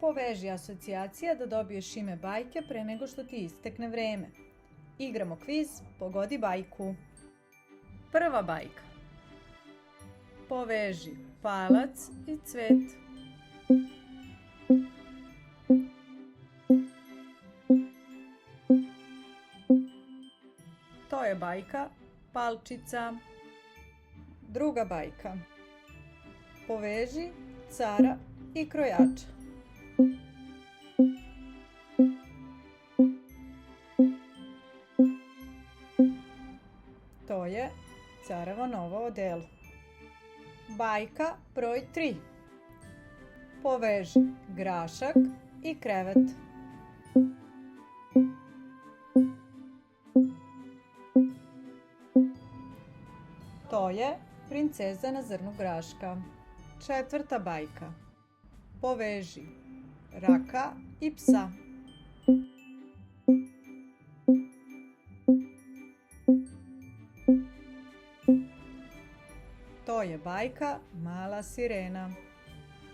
Poveži asocijacije da dobiješ ime bajke pre nego što ti istekne vreme. Igramo kviz, pogodi bajku. Prva bajka. Poveži palac i cvet. To je bajka Palčica. Druga bajka. Poveži cara i krojača. To je Carevo novo odelo. Bajka broj 3. Poveži grašak i krevet. To je Princeza na zrnu graška. Četvrta bajka. Poveži raka i psa. To je bajka Mala sirena.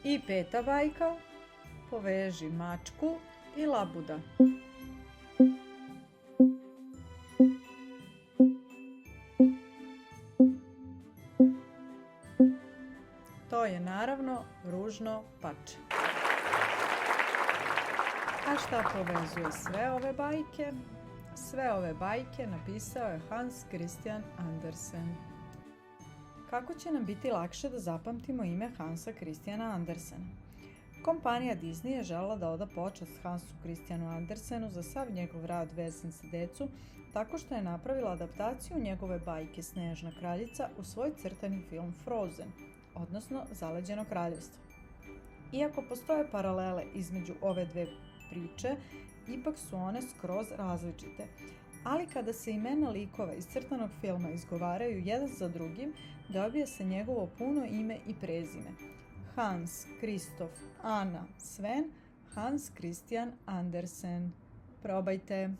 I peta bajka. Poveži mačku i labuda. To je naravno ružno pače. A šta povezuje sve ove bajke? Sve ove bajke napisao je Hans Christian Andersen. Kako će nam biti lakše da zapamtimo ime Hansa Christiana Andersena? Kompanija Disney je želela da oda počast Hansu Christianu Andersenu za sav njegov rad vezan za decu, tako što je napravila adaptaciju njegove bajke Snežna kraljica u svoj crtani film Frozen, odnosno Zaleđeno kraljevstvo. Iako postoje paralele između ove dve priče, ipak su one skroz različite. Ali kada se imena likova iz crtanog filma izgovaraju jedan za drugim, dobije se njegovo puno ime i prezime. Hans, Kristof, Anna, Sven, Hans Christian Andersen. Probajte!